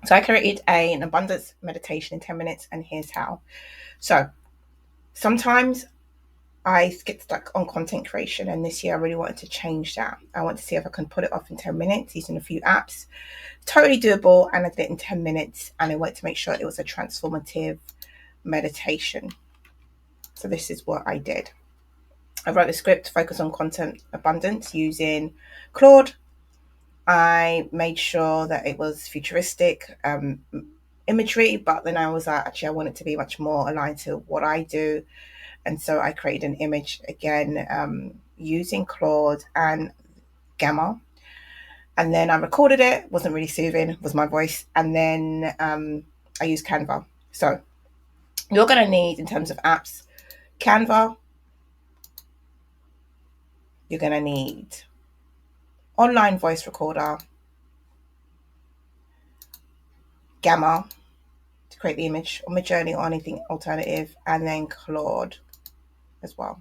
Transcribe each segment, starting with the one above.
So I created an abundance meditation in 10 minutes, and here's how. So sometimes I get stuck on content creation, and this year I really wanted to change that. I want to see if I can put it off in 10 minutes using a few apps. Totally doable, and I did it in 10 minutes, and I wanted to make sure it was a transformative meditation. So this is what I did. I wrote a script to focus on content abundance using Claude. I made sure that it was futuristic imagery, but then I was like, actually, I want it to be much more aligned to what I do. And so I created an image again using Claude and Gamma. And then I recorded it. Wasn't really soothing, was my voice. And then I used Canva. So you're going to need, in terms of apps, Canva. You're going to need online voice recorder, Gamma to create the image, or Midjourney or anything alternative, and then Claude as well.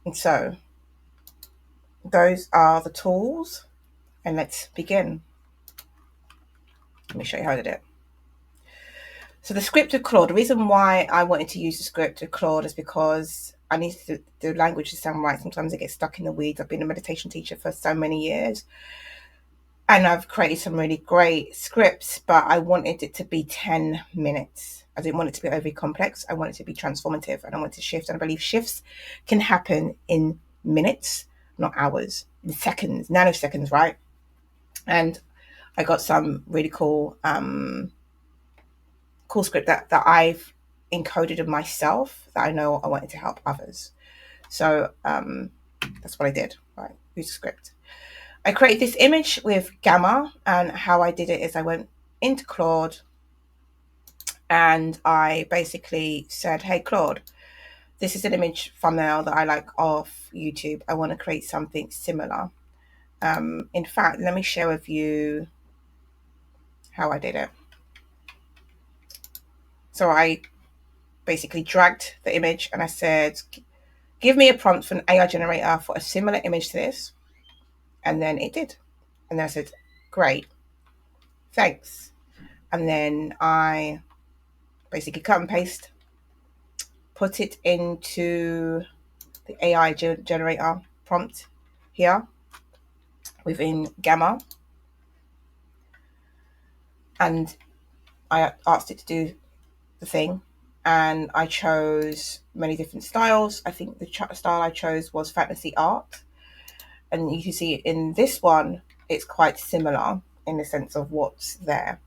And so those are the tools, and let's begin. Let me show you how I did it. So the script of Claude, the reason why I wanted to use the script of Claude is because I need the language to sound right. Sometimes I get stuck in the weeds. I've been a meditation teacher for so many years, and I've created some really great scripts, but I wanted it to be 10 minutes. I didn't want it to be overly complex. I want it to be transformative, and I want to shift. And I believe shifts can happen in minutes, not hours, in seconds, nanoseconds, right? And I got some really cool script that I've encoded in myself that I know I wanted to help others. So that's what I did, right? Use the script. I created this image with Gamma, and how I did it is I went into Claude and I basically said, hey, Claude, this is an image thumbnail that I like off YouTube. I want to create something similar. In fact, let me share with you how I did it. So I basically dragged the image and I said, give me a prompt for an AI generator for a similar image to this. And then it did. And then I said, great, thanks. And then I basically cut and paste, put it into the AI generator prompt here within Gamma. And I asked it to do the thing. And I chose many different styles. I think the style I chose was fantasy art. And you can see in this one, it's quite similar in the sense of what's there.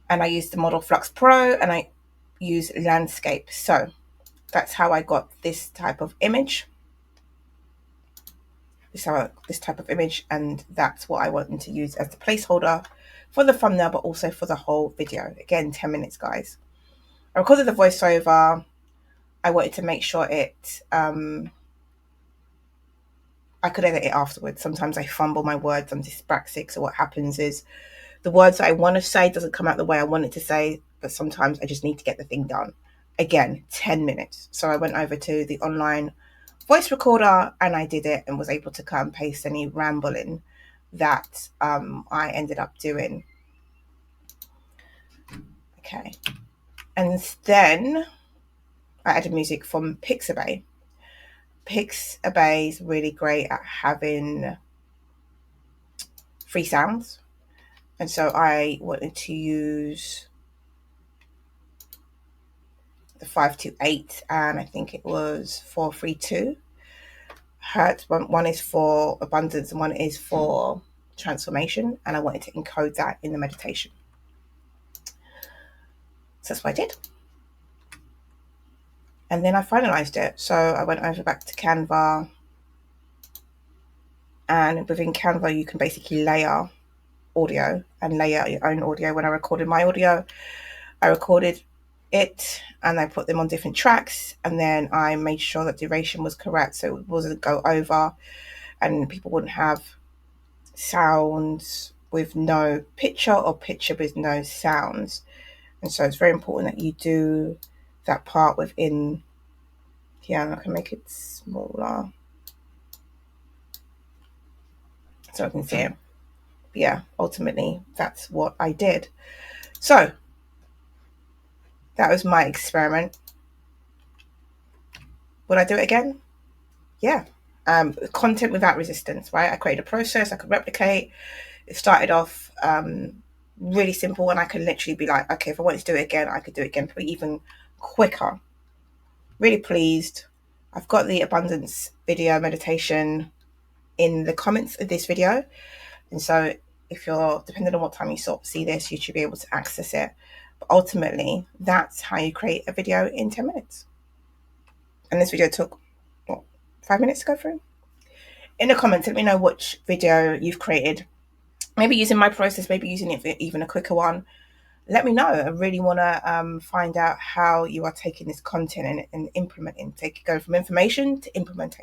And I used the Model Flux Pro, and I use landscape. So that's how I got this type of image. This type of image, and that's what I wanted to use as the placeholder for the thumbnail, but also for the whole video. Again, 10 minutes, guys. I recorded the voiceover. I wanted to make sure it, I could edit it afterwards. Sometimes I fumble my words, I'm dyspraxic, so what happens is the words that I want to say doesn't come out the way I want it to say, but sometimes I just need to get the thing done. Again, 10 minutes. So I went over to the online voice recorder and I did it and was able to cut and paste any rambling that I ended up doing. Okay. And then I added music from Pixabay. Pixabay is really great at having free sounds. And so I wanted to use the 528, and I think it was 432 hertz. One is for abundance and one is for transformation, and I wanted to encode that in the meditation. So that's what I did. And then I finalized it. So I went over back to Canva, and within Canva you can basically layer audio and layer your own audio. When I recorded my audio, I recorded it and I put them on different tracks, and then I made sure that duration was correct so it wasn't go over and people wouldn't have sounds with no picture or picture with no sounds. And so it's very important that you do that part within here. And I can make it smaller so I can see it. But yeah, ultimately, that's what I did. So that was my experiment. Would I do it again? Yeah. Content without resistance, right? I created a process I could replicate. It started off really simple, and I could literally be like, okay, if I wanted to do it again, I could do it again, probably even quicker. Really pleased. I've got the abundance video meditation in the comments of this video. And so if you're, depending on what time you see this, you should be able to access it. But ultimately, that's how you create a video in 10 minutes. And this video took, what, 5 minutes to go through? In the comments, let me know which video you've created. Maybe using my process, maybe using it for even a quicker one. Let me know. I really want to find out how you are taking this content and implementing, go from information to implementation.